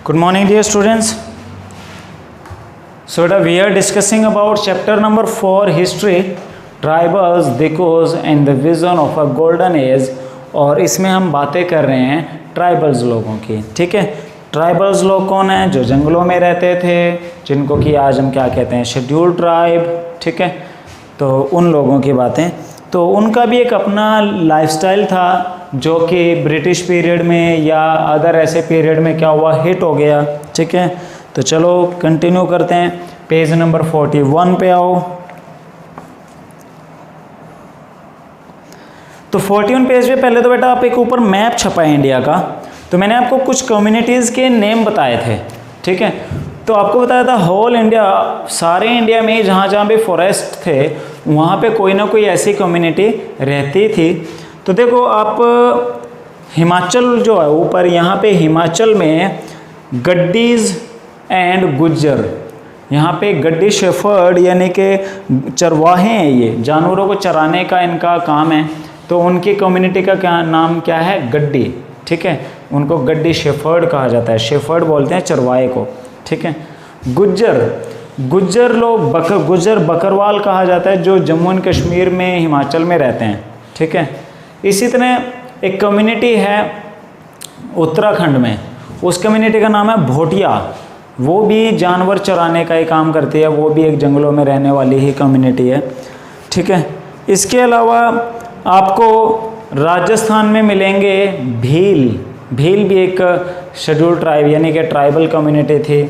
Good morning, dear students. So we are discussing about chapter number 4, history, tribals, Dikos and the vision of a golden age. और इसमें हम बातें कर रहे हैं ट्राइबल्स लोगों की। ठीक है, ट्राइबल्स लोग कौन हैं? जो जंगलों में रहते थे, जिनको कि आज हम क्या कहते हैं, शेड्यूल्ड ट्राइब। ठीक है, तो उन लोगों की बातें, तो उनका भी एक अपना लाइफस्टाइल था जो कि ब्रिटिश पीरियड में या अदर ऐसे पीरियड में क्या हुआ, हिट हो गया। ठीक है, तो चलो कंटिन्यू करते हैं। पेज नंबर 41 पे आओ। तो 41 पेज पे पहले तो बेटा आप एक ऊपर मैप छपा है इंडिया का। तो मैंने आपको कुछ कम्युनिटीज़ के नेम बताए थे। ठीक है, तो आपको बताया था होल इंडिया, सारे इंडिया में जहाँ जहाँ भी फॉरेस्ट थे वहाँ पे कोई ना कोई ऐसी कम्युनिटी रहती थी। तो देखो आप हिमाचल जो है ऊपर, यहाँ पे हिमाचल में गड्डीज एंड गुज्जर, यहाँ पे गड्डी शेफर्ड यानी कि चरवाहे हैं, ये जानवरों को चराने का इनका काम है। तो उनकी कम्युनिटी का क्या नाम क्या है? गड्डी। ठीक है, उनको गड्डी शेफर्ड कहा जाता है, शेफर्ड बोलते हैं चरवाहे को। ठीक है, गुज्जर लोग गुज्जर बकरवाल कहा जाता है, जो जम्मू एंड कश्मीर में हिमाचल में रहते हैं। ठीक है, इसी तरह एक कम्युनिटी है उत्तराखंड में, उस कम्युनिटी का नाम है भोटिया। वो भी जानवर चराने का ही काम करती है, वो भी एक जंगलों में रहने वाली ही कम्युनिटी है। ठीक है, इसके अलावा आपको राजस्थान में मिलेंगे भील भी एक शेड्यूल्ड ट्राइब यानी कि ट्राइबल कम्युनिटी थी।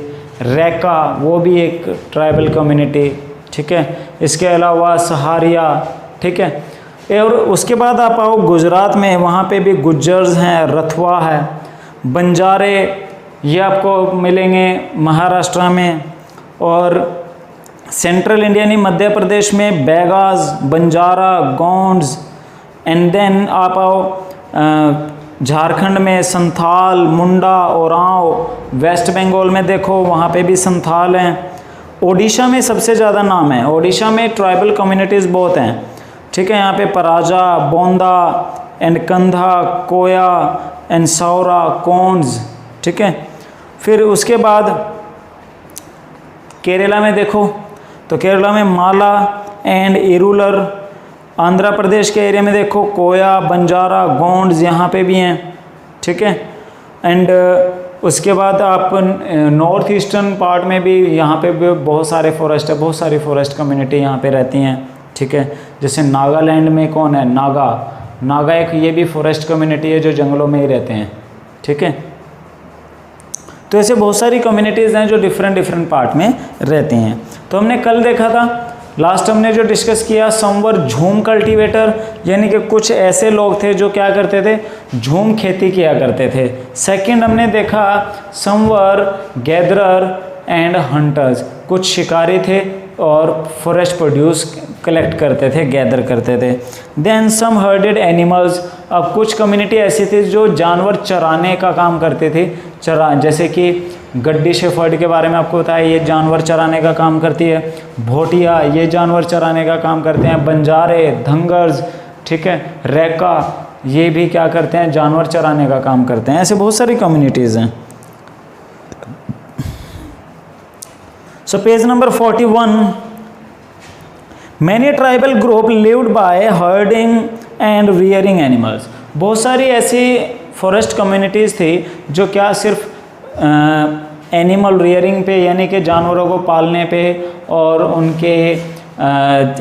रैका, वो भी एक ट्राइबल कम्युनिटी। ठीक है, इसके अलावा सहारिया। ठीक है, और उसके बाद आप आओ गुजरात में, वहाँ पे भी गुज्जर्स हैं, रथवा है, बंजारे ये आपको मिलेंगे महाराष्ट्र में। और सेंट्रल इंडिया यानी मध्य प्रदेश में बैगाज, बंजारा, गोंड्स। एंड देन आप आओ झारखंड में संथाल, मुंडा, ओरांव। वेस्ट बंगाल में देखो वहाँ पे भी संथाल हैं। ओडिशा में सबसे ज़्यादा नाम है, ओडिशा में ट्राइबल कम्युनिटीज़ बहुत हैं। ठीक है, यहाँ पे पराजा, बोंदा एंड कंधा, कोया एंड सौरा, कोन्स। ठीक है, फिर उसके बाद केरला में देखो, तो केरला में माला एंड इरूलर। आंध्र प्रदेश के एरिया में देखो कोया, बंजारा, गोंड्स यहाँ पे भी हैं। ठीक है, एंड उसके बाद आप नॉर्थ ईस्टर्न पार्ट में भी यहाँ पे भी बहुत सारे फॉरेस्ट है, बहुत सारी फॉरेस्ट कम्युनिटी यहाँ पे रहती हैं। ठीक है, जैसे नागालैंड में कौन है? नागा एक ये भी फॉरेस्ट कम्युनिटी है जो जंगलों में ही रहते हैं। ठीक है, तो ऐसे बहुत सारी कम्युनिटीज़ हैं जो डिफरेंट पार्ट में रहते हैं। तो हमने कल देखा था, लास्ट हमने जो डिस्कस किया, समवर झूम कल्टीवेटर यानी कि कुछ ऐसे लोग थे जो क्या करते थे, झूम खेती किया करते थे। सेकंड हमने देखा समवर गैदरर एंड हंटर्स, कुछ शिकारी थे और फॉरेस्ट प्रोड्यूस कलेक्ट करते थे, गैदर करते थे। देन सम हर्डेड एनिमल्स, अब कुछ कम्युनिटी ऐसी थी जो जानवर चराने का काम करते थे। जैसे कि गड्डी शेफर्ड के बारे में आपको बताया, ये जानवर चराने का काम करती है। भोटिया ये जानवर चराने का काम करते हैं। बंजारे, धंगर्स, ठीक है, रैका ये भी क्या करते हैं, जानवर चराने का काम करते हैं। ऐसे बहुत सारी कम्युनिटीज़ हैं। So page number 41, many tribal group lived by herding and rearing animals. बहुत सारी ऐसी फॉरेस्ट कम्युनिटीज़ थी जो क्या सिर्फ एनिमल रियरिंग पे यानी कि जानवरों को पालने पे और उनके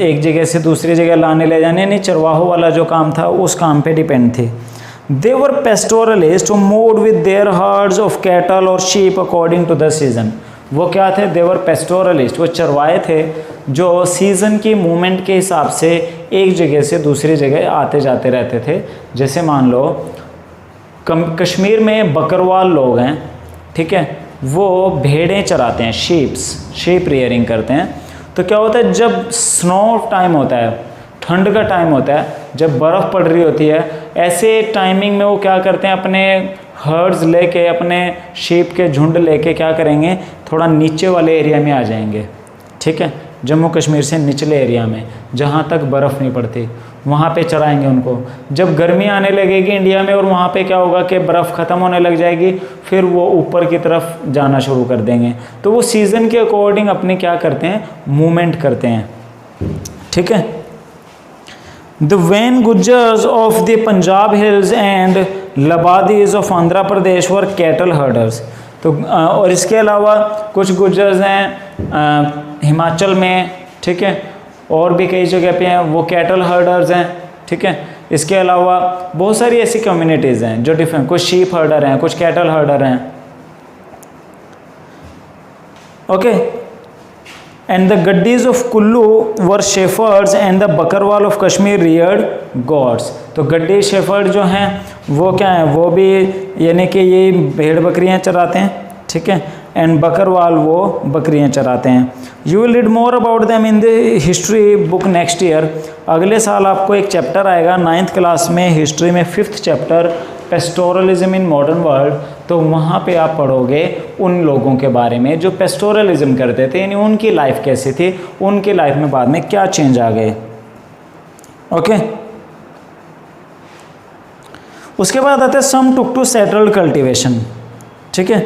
एक जगह से दूसरी जगह लाने ले जाने, यानी चरवाहों वाला जो काम था उस काम पे डिपेंड थी। They were pastoralists who moved with their herds of cattle or sheep according to the season. वो क्या थे? देवर पेस्टोरलिस्ट, वो चरवाए थे जो सीज़न की मूवमेंट के हिसाब से एक जगह से दूसरी जगह आते जाते रहते थे। जैसे मान लो कश्मीर में बकरवाल लोग हैं, ठीक है, वो भेड़ें चराते हैं, शीप रियरिंग करते हैं। तो क्या होता है, जब स्नो टाइम होता है, ठंड का टाइम होता है, जब बर्फ़ पड़ रही होती है, ऐसे टाइमिंग में वो क्या करते हैं, अपने हर्ड्स लेके, अपने शीप के झुंड लेके क्या करेंगे, थोड़ा नीचे वाले एरिया में आ जाएंगे। ठीक है, जम्मू कश्मीर से निचले एरिया में जहाँ तक बर्फ़ नहीं पड़ती, वहाँ पे चराएंगे उनको। जब गर्मी आने लगेगी इंडिया में और वहाँ पे क्या होगा कि बर्फ़ ख़त्म होने लग जाएगी, फिर वो ऊपर की तरफ जाना शुरू कर देंगे। तो वो सीज़न के अकॉर्डिंग अपने क्या करते हैं, मूवमेंट करते हैं, ठीक है। The Van Gujjars of the Punjab hills and Labadis of Andhra Pradesh were cattle herders. तो और इसके अलावा कुछ गुज्जर्स हैं हिमाचल में, ठीक है, और भी कई जगह पे हैं, वो कैटल हर्डर्स हैं, ठीक है। इसके अलावा बहुत सारी ऐसी कम्युनिटीज़ हैं जो डिफरेंट, कुछ शीप हर्डर हैं, कुछ कैटल हर्डर हैं, okay. And the Gaddis of Kullu were shepherds and the Bakarwal of Kashmir reared goats. तो गड्डी शेफर्ड जो हैं वो क्या हैं, वो भी यानी कि ये भेड़ बकरियां चराते हैं, ठीक है। एंड बकरवाल वो बकरियां चराते हैं। You will read more about them in the history book next year. अगले साल आपको एक चैप्टर आएगा 9th क्लास में हिस्ट्री में, 5th chapter pastoralism in modern world. तो वहाँ पे आप पढ़ोगे उन लोगों के बारे में जो पेस्टोरलिज्म करते थे, यानी उनकी लाइफ कैसी थी, उनकी लाइफ में बाद में क्या चेंज आ गए, ओके। उसके बाद आते हैं सम टुक टू सेटल्ड कल्टीवेशन, ठीक है।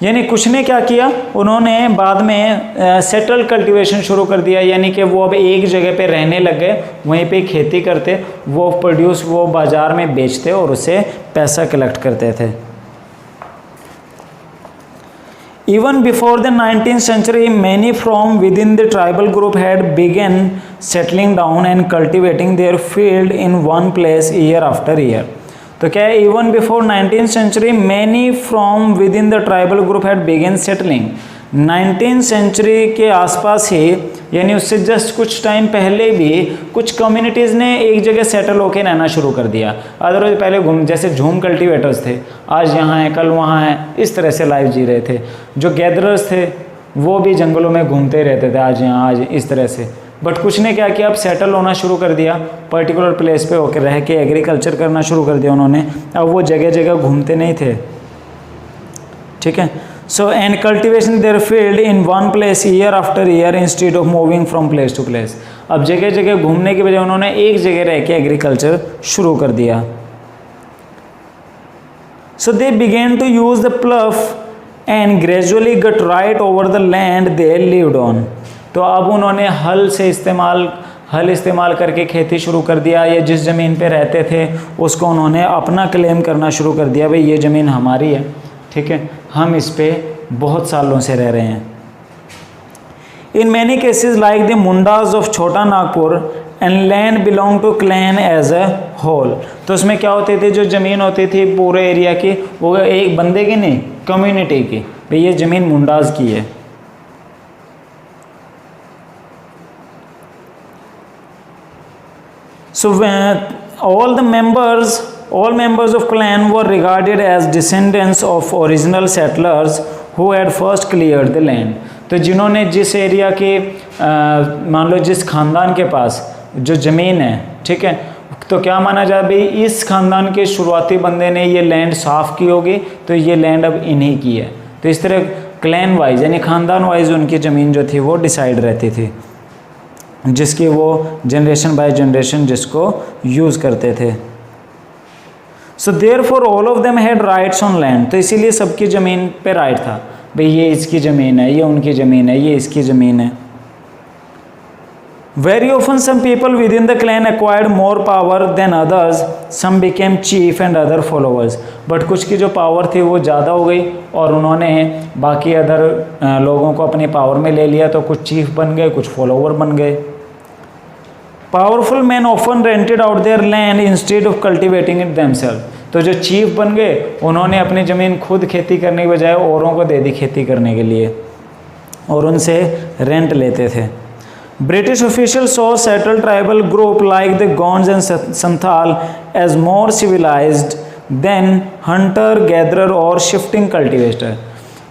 यानी कुछ ने क्या किया, उन्होंने बाद में सेटल्ड कल्टीवेशन शुरू कर दिया, यानी कि वो अब एक जगह पे रहने लग गए, वहीं पे खेती करते, वो प्रोड्यूस वो बाज़ार में बेचते और उससे पैसा कलेक्ट करते थे। Even before the 19th century, many from within the tribal group had begun settling down and cultivating their field in one place year after year. तो क्या है, even before 19th century many from within the tribal group had begun settling. 19th century के आसपास ही, यानी उससे just कुछ time पहले भी कुछ कम्युनिटीज़ ने एक जगह सेटल होकर रहना शुरू कर दिया। अदरवाइज पहले जैसे झूम कल्टीवेटर्स थे, आज यहाँ हैं कल वहाँ हैं, इस तरह से लाइफ जी रहे थे। जो गैदरर्स थे वो भी जंगलों में घूमते रहते थे, आज यहाँ आज इस तरह से। बट कुछ ने क्या किया, अब सेटल होना शुरू कर दिया, पर्टिकुलर प्लेस पे होकर रह के एग्रीकल्चर करना शुरू कर दिया उन्होंने। अब वो जगह जगह घूमते नहीं थे, ठीक है। So and cultivation their field in one place year after year instead of moving from place to place. अब जगह जगह घूमने की बजाय उन्होंने एक जगह रह के एग्रीकल्चर शुरू कर दिया। So they began to use the plough and gradually got right over the land they lived on. तो अब उन्होंने हल इस्तेमाल करके खेती शुरू कर दिया, या जिस ज़मीन पे रहते थे उसको उन्होंने अपना क्लेम करना शुरू कर दिया, भाई ये ज़मीन हमारी है, ठीक है, हम इस पे बहुत सालों से रह रहे हैं। In many cases like the Mundas of Chhota Nagpur and land belong to clan as a whole. तो उसमें क्या होते थे, जो ज़मीन होती थी पूरे एरिया की, वो एक बंदे की नहीं, कम्युनिटी की, भाई ये ज़मीन मुंडाज की है। So when all members of clan were regarded as descendants of original settlers who had first cleared the land. तो जिन्होंने जिस एरिया के मान लो जिस खानदान के पास जो ज़मीन है, ठीक है, तो क्या माना जाए, भाई इस खानदान के शुरुआती बंदे ने ये लैंड साफ़ की होगी, तो ये लैंड अब इन्हीं की है। तो इस तरह क्लैन वाइज यानी ख़ानदान वाइज उनकी ज़मीन जो थी वो डिसाइड रहती थी, जिसकी वो जनरेशन बाय जनरेशन जिसको यूज़ करते थे। So therefore all of them had rights on land. तो इसीलिए सबकी ज़मीन पे राइट था, भाई ये इसकी ज़मीन है, ये उनकी ज़मीन है, ये इसकी ज़मीन है। Very often some people within the clan acquired more power than others, some became chief and other followers. But कुछ की जो पावर थी वो ज़्यादा हो गई और उन्होंने बाकी अदर लोगों को अपनी पावर में ले लिया, तो कुछ चीफ बन गए, कुछ फॉलोवर बन गए। Powerful man often rented out their land instead of cultivating it themselves. तो जो चीफ बन गए उन्होंने अपनी ज़मीन खुद खेती करने के बजाय औरों को दे दी खेती करने के लिए, और उनसे रेंट लेते थे। British official saw settled tribal group like the Gonds and Santhal as more civilised than hunter gatherer और शिफ्टिंग कल्टिवेटर।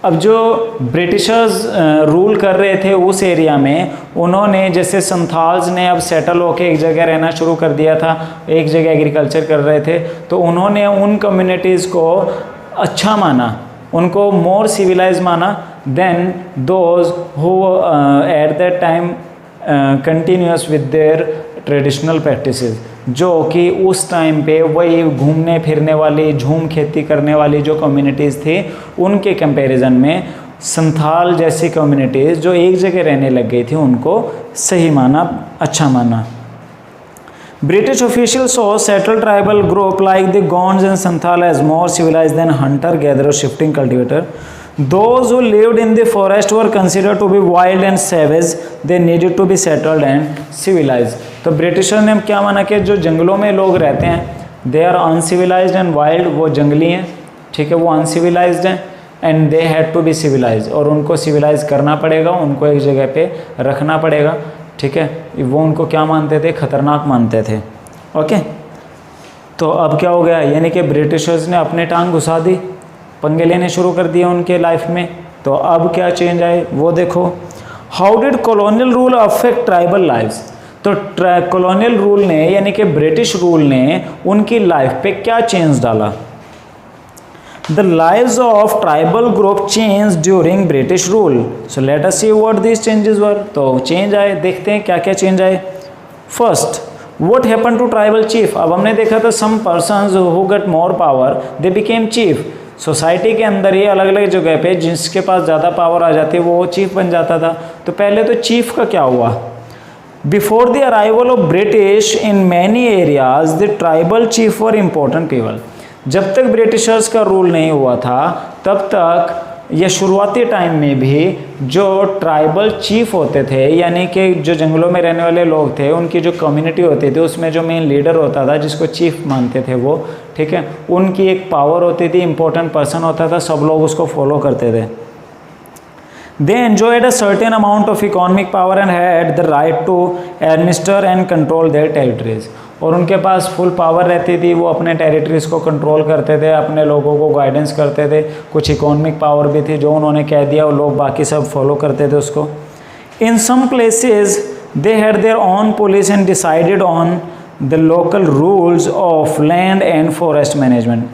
अब जो ब्रिटिशर्स रूल कर रहे थे उस एरिया में, उन्होंने जैसे संथाल्स ने अब सेटल होकर एक जगह रहना शुरू कर दिया था, एक जगह एग्रीकल्चर कर रहे थे, तो उन्होंने उन कम्युनिटीज़ को अच्छा माना, उनको मोर सिविलाइज माना than those who at that time continues with their traditional practices, जो कि उस टाइम पे वही घूमने फिरने वाली, झूम खेती करने वाली जो कम्युनिटीज़ थी, उनके कंपैरिजन में संथाल जैसी कम्युनिटीज़ जो एक जगह रहने लग गई थी उनको सही माना, अच्छा माना। British officials saw settled tribal group like the Gonds and Santhal as more civilized than hunter-gatherer shifting cultivator. Those who lived in the forest were considered to be wild and savage. They needed to be settled and civilized. तो britisher ने क्या माना कि जो जंगलों में लोग रहते हैं they are uncivilized and wild, वो जंगली हैं, ठीक है, वो uncivilized हैं, and they had to be civilized, और उनको civilized करना पड़ेगा, उनको एक जगह पे रखना पड़ेगा, ठीक है। वो उनको क्या मानते थे, खतरनाक मानते थे। ओके, तो अब क्या हो गया, यानी कि ब्रिटिशर्स ने अपने टांग घुसा दी, पंगे लेने शुरू कर दिए उनके लाइफ में। तो अब क्या चेंज आए वो देखो। How did colonial rule affect tribal lifes? तो कॉलोनियल रूल ने यानी कि ब्रिटिश रूल ने उनकी लाइफ पे क्या चेंज डाला? The lives of tribal group changed during British rule. So let us see what these changes were. तो चेंज आए, देखते हैं क्या क्या चेंज आए। First, what happened to tribal chief? अब हमने देखा था some persons who got more power they became chief. Society के अंदर ही अलग अलग जगह पे जिसके पास ज़्यादा पावर आ जाती है वो चीफ बन जाता था। तो पहले तो चीफ का क्या हुआ? Before the arrival of British in many areas the tribal chief were important people. जब तक ब्रिटिशर्स का रूल नहीं हुआ था तब तक या शुरुआती टाइम में भी जो ट्राइबल चीफ होते थे, यानी कि जो जंगलों में रहने वाले लोग थे, उनकी जो कम्युनिटी होती थी उसमें जो मेन लीडर होता था जिसको चीफ मानते थे वो, ठीक है, उनकी एक पावर होती थी, इंपॉर्टेंट पर्सन होता था, सब लोग उसको फॉलो करते थे। They enjoyed a certain amount of economic power and had the right to administer and control their territories. और उनके पास फुल पावर रहती थी, वो अपने टेरिटरीज़ को कंट्रोल करते थे, अपने लोगों को गाइडेंस करते थे, कुछ इकोनॉमिक पावर भी थी, जो उन्होंने कह दिया वो लोग बाकी सब फॉलो करते थे उसको। In some places they had their own police and decided on the local rules of land and forest management.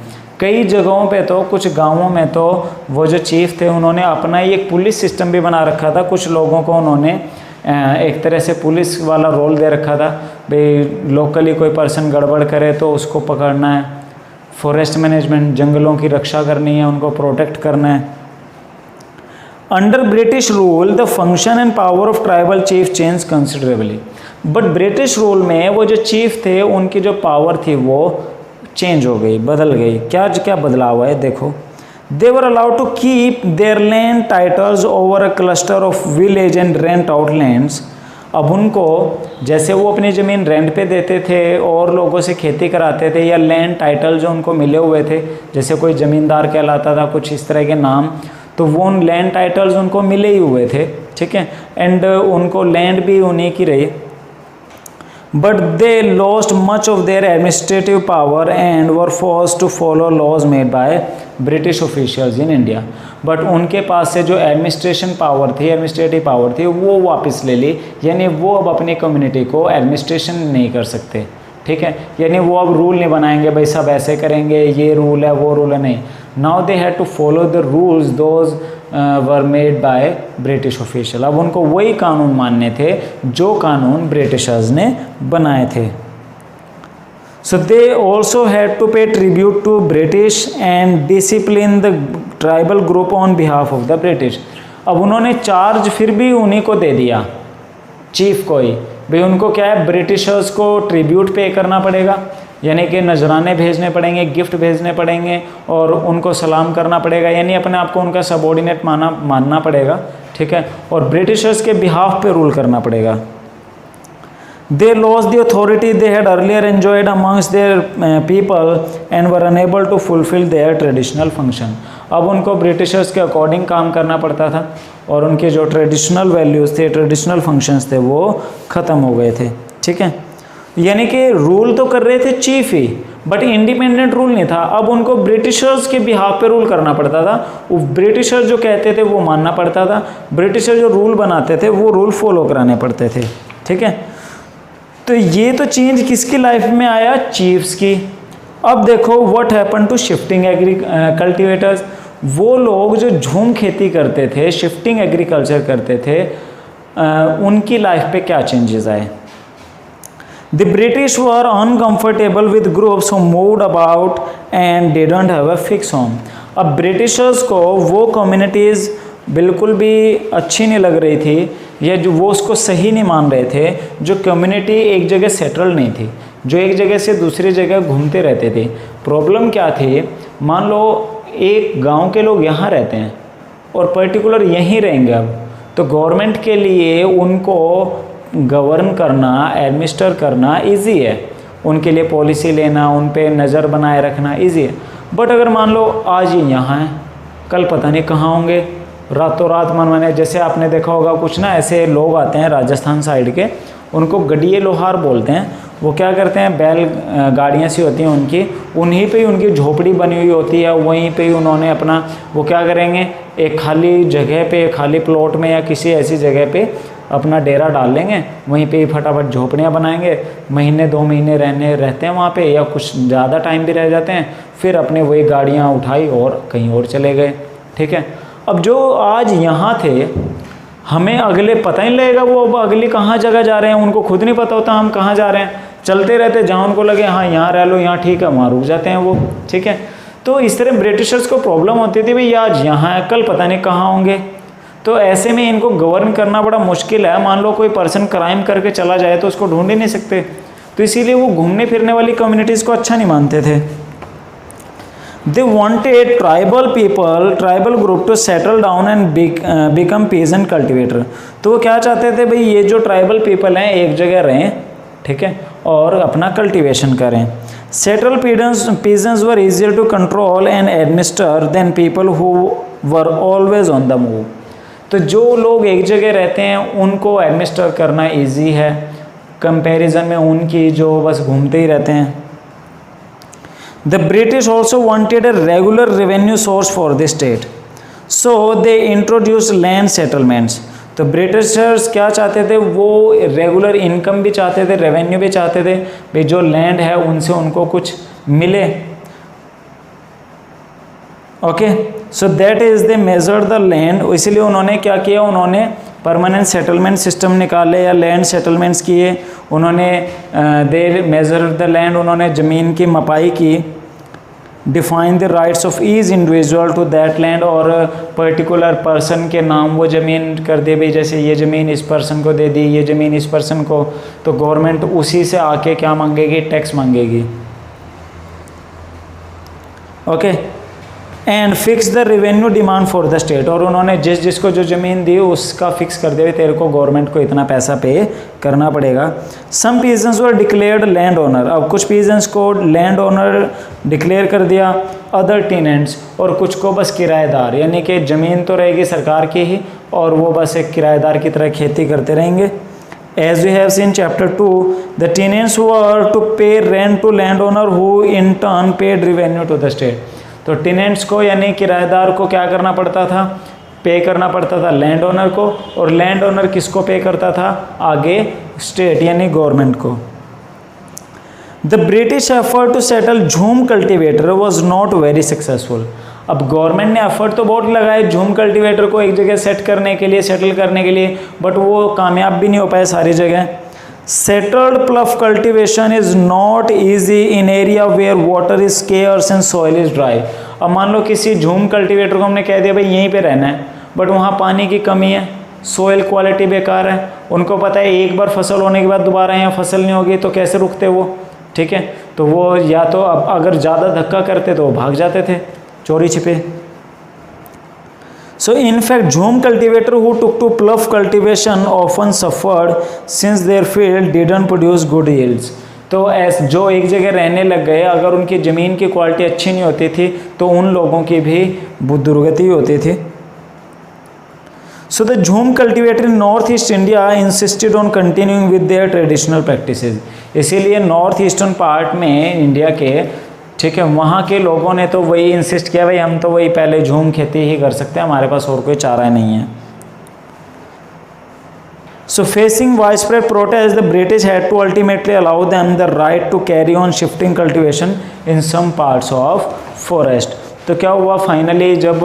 कई जगहों पे तो, कुछ गांवों में तो वो जो चीफ थे उन्होंने अपना ही एक पुलिस सिस्टम भी बना रखा था। कुछ लोगों को उन्होंने एक तरह से पुलिस वाला रोल दे रखा था, भाई लोकली कोई पर्सन गड़बड़ करे तो उसको पकड़ना है, फॉरेस्ट मैनेजमेंट, जंगलों की रक्षा करनी है, उनको प्रोटेक्ट करना है। Under British rule the function and power of tribal chief change considerably. But British rule में वो जो चीफ थे उनकी जो पावर थी वो चेंज हो गई, बदल गई। क्या क्या बदलाव है देखो। They were allowed to keep their land titles over a cluster of village and rent out lands. अब उनको, जैसे वो अपनी ज़मीन रेंट पे देते थे और लोगों से खेती कराते थे, या लैंड टाइटल जो उनको मिले हुए थे, जैसे कोई ज़मींदार कहलाता था, कुछ इस तरह के नाम, तो वो उन लैंड टाइटल्स उनको मिले ही हुए थे, ठीक है, एंड उनको लैंड भी उन्हीं की रही। But they lost much of their administrative power and were forced to follow laws made by British officials in India. But उनके पास से जो एडमिनिस्ट्रेशन पावर थी, एडमिनिस्ट्रेटिव पावर थी, वो वापस ले ली, यानी वो अब अपनी कम्युनिटी को एडमिनिस्ट्रेशन नहीं कर सकते, ठीक है, यानी वो अब रूल नहीं बनाएंगे भाई सब ऐसे करेंगे, ये रूल है वो रूल है, नहीं। Now they had to follow the rules those were made by British official. अब उनको वही कानून मानने थे जो कानून ब्रिटिशर्स ने बनाए थे। So they also had to pay tribute to British and discipline the tribal group on behalf of the British. अब उन्होंने चार्ज फिर भी उन्हीं को दे दिया, चीफ को ही, भाई उनको क्या है, ब्रिटिशर्स को ट्रिब्यूट पे करना पड़ेगा, यानी कि नजराने भेजने पड़ेंगे, गिफ्ट भेजने पड़ेंगे और उनको सलाम करना पड़ेगा, यानी अपने आप को उनका सबॉर्डिनेट मानना पड़ेगा, ठीक है, और ब्रिटिशर्स के बिहाफ पे रूल करना पड़ेगा। They lost the authority they had earlier enjoyed amongst their people and were unable to fulfill their traditional function. अब उनको ब्रिटिशर्स के अकॉर्डिंग काम करना पड़ता था और उनके जो ट्रेडिशनल वैल्यूज़ थे, ट्रेडिशनल फंक्शंस थे, वो ख़त्म हो गए थे, ठीक है। यानी कि रूल तो कर रहे थे chief he, but independent rule नहीं था। अब उनको ब्रिटिशर्स के बिहाफ पे रूल करना पड़ता था, वो ब्रिटिशर जो कहते थे वो मानना पड़ता था, ब्रिटिशर जो रूल बनाते थे वो रूल फॉलो कराने पड़ते थे, ठीक है। तो ये तो चेंज किसकी लाइफ में आया, चीफ्स की। अब देखो what happen to shifting cultivators. वो लोग जो झूम खेती करते थे, शिफ्टिंग एग्रीकल्चर करते थे, उनकी लाइफ पे क्या चेंजेस आए। The British were uncomfortable with groups who moved about and didn't have a fix home. अब ब्रिटिशर्स को वो कम्युनिटीज़ बिल्कुल भी अच्छी नहीं लग रही थी, या जो वो उसको सही नहीं मान रहे थे, जो कम्युनिटी एक जगह सेटल नहीं थी, जो एक जगह से दूसरी जगह घूमते रहते थे। प्रॉब्लम क्या थी, मान लो एक गांव के लोग यहाँ रहते हैं और पर्टिकुलर यहीं रहेंगे अब, तो गवर्नमेंट के लिए उनको गवर्न करना, एडमिनिस्टर करना इजी है, उनके लिए पॉलिसी लेना, उन पे नज़र बनाए रखना इजी है। बट अगर मान लो आज ही यहाँ हैं, कल पता नहीं कहाँ होंगे, रातों रात मनमाने, जैसे आपने देखा होगा कुछ ना ऐसे लोग आते हैं राजस्थान साइड के, उनको गडिये लोहार बोलते हैं। वो क्या करते हैं, बैल गाड़ियाँ सी होती हैं उनकी, उन्हीं पे ही उनकी झोपड़ी बनी हुई होती है, वहीं पे ही उन्होंने अपना वो क्या करेंगे, एक खाली जगह पे, खाली प्लॉट में या किसी ऐसी जगह पे अपना डेरा डाल लेंगे, वहीं पे ही फटाफट झोपड़ियाँ बनाएंगे, महीने 2 महीने रहते हैं वहाँ पे, या कुछ ज़्यादा टाइम भी रह जाते हैं, फिर अपने वही गाड़ियाँ उठाई और कहीं और चले गए। ठीक है, अब जो आज यहाँ थे, हमें अगले पता ही नहीं लगेगा वो अब अगली कहाँ जगह जा रहे हैं, उनको खुद नहीं पता होता हम कहाँ जा रहे हैं, चलते रहते जहाँ उनको लगे हाँ यहाँ रह लो, यहाँ ठीक है, वहाँ रुक जाते हैं वो। ठीक है, तो इस तरह ब्रिटिशर्स को प्रॉब्लम होती थी, भाई आज यहाँ है, कल पता नहीं कहाँ होंगे, तो ऐसे में इनको गवर्न करना बड़ा मुश्किल है। मान लो कोई पर्सन क्राइम करके चला जाए तो उसको ढूंढ ही नहीं सकते, तो इसीलिए वो घूमने फिरने वाली कम्युनिटीज़ को अच्छा नहीं मानते थे। They wanted tribal people, tribal group to settle down and become peasant cultivator। तो वो क्या चाहते थे, भाई ये जो ट्राइबल पीपल हैं एक जगह रहें, ठीक है, और अपना कल्टीवेशन करें। Settled peasants were easier to control and administer than people who were always on the move। तो जो लोग एक जगह रहते हैं उनको एडमिनिस्टर करना इजी है, कंपैरिजन में उनकी जो बस घूमते ही रहते हैं। The British also wanted a regular revenue source for the state, so they introduced land settlements। तो ब्रिटिशर्स क्या चाहते थे, वो रेगुलर इनकम भी चाहते थे, रेवेन्यू भी चाहते थे, भाई जो लैंड है उनसे उनको कुछ मिले। Okay, so that is they measure the land. इसीलिए उन्होंने क्या किया, उन्होंने परमानेंट सेटलमेंट सिस्टम निकाले या लैंड सेटलमेंट्स किए, उन्होंने दे मेजर द लैंड, उन्होंने ज़मीन की मपाई की, define the rights of each individual to that land, और पर्टिकुलर पर्सन के नाम वो ज़मीन कर दे, भाई जैसे ये ज़मीन इस पर्सन को दे दी, ये ज़मीन इस पर्सन को, तो गवर्नमेंट उसी से आके क्या मांगेगी, टैक्स मांगेगी। Okay, and fix the revenue demand for the state, और उन्होंने जिस जिसको जो ज़मीन दी उसका फिक्स कर दिया, तेरे को गवर्नमेंट को इतना पैसा पे करना पड़ेगा। Some peasants were declared land owner, अब कुछ पीजेंट्स को लैंड ओनर डिक्लेयर कर दिया, अदर टेनेंट्स, और कुछ को बस किराएदार, यानी कि ज़मीन तो रहेगी सरकार की ही और वो बस एक किराएदार की तरह खेती करते रहेंगे। As we have seen chapter 2, the tenants were to pay rent to landowner who in turn paid revenue to the state। तो टेनेंट्स को यानी किराएदार को क्या करना पड़ता था, पे करना पड़ता था लैंड ओनर को, और लैंड ओनर किसको पे करता था, आगे स्टेट यानी गवर्नमेंट को। The British effort to settle jhum cultivator was not very successful. अब गवर्नमेंट ने एफर्ट तो बहुत लगाए झूम कल्टीवेटर को एक जगह सेट करने के लिए, सेटल करने के लिए, बट वो कामयाब भी नहीं हो पाए सारी जगह। Settled pluff cultivation is not easy in area where water is scarce and soil is dry। अब मान लो किसी झूम कल्टीवेटर को हमने कह दिया भाई यहीं पे रहना है, बट वहाँ पानी की कमी है, सोयल क्वालिटी बेकार है, उनको पता है एक बार फसल होने के बाद दोबारा यहाँ फसल नहीं होगी, तो कैसे रुकते वो। ठीक है, तो वो या तो अब अगर ज़्यादा धक्का करते तो वो भाग जाते थे चोरी छिपे। So in fact, झूम cultivator who took to pluff cultivation often suffered since their field didn't produce good yields। तो जो एक जगह रहने लग गए, अगर उनकी ज़मीन की क्वालिटी अच्छी नहीं होती थी तो उन लोगों की भी दुर्गति होती थी। So the झूम cultivator in North East India insisted on continuing with their traditional practices। इसीलिए नॉर्थ ईस्टर्न पार्ट में इंडिया के, ठीक है, वहाँ के लोगों ने तो वही इंसिस्ट किया, भाई हम तो वही पहले झूम खेती ही कर सकते हैं, हमारे पास और कोई चारा नहीं है। So facing widespread protest the British had to ultimately allow them the right to carry on shifting cultivation in some parts of forest. तो क्या हुआ, फाइनली जब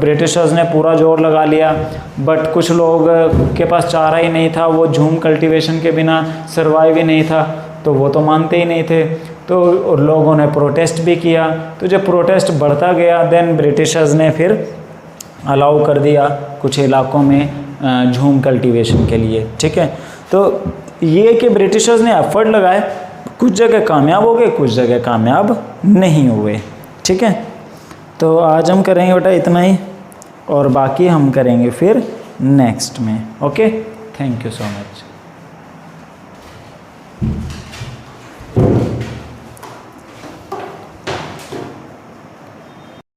ब्रिटिशर्स ने पूरा जोर लगा लिया, बट कुछ लोग के पास चारा ही नहीं था, वो झूम कल्टीवेशन के बिना सर्वाइव ही नहीं था, तो वो तो मानते ही नहीं थे, तो लोगों ने प्रोटेस्ट भी किया। तो जब प्रोटेस्ट बढ़ता गया देन ब्रिटिशर्स ने फिर अलाउ कर दिया कुछ इलाकों में झूम कल्टीवेशन के लिए, ठीक है। तो ये कि ब्रिटिशर्स ने एफर्ट लगाए, कुछ जगह कामयाब हो गए, कुछ जगह कामयाब नहीं हुए, ठीक है। तो आज हम करेंगे बेटा इतना ही, और बाकी हम करेंगे फिर नेक्स्ट में। Okay, thank you so much.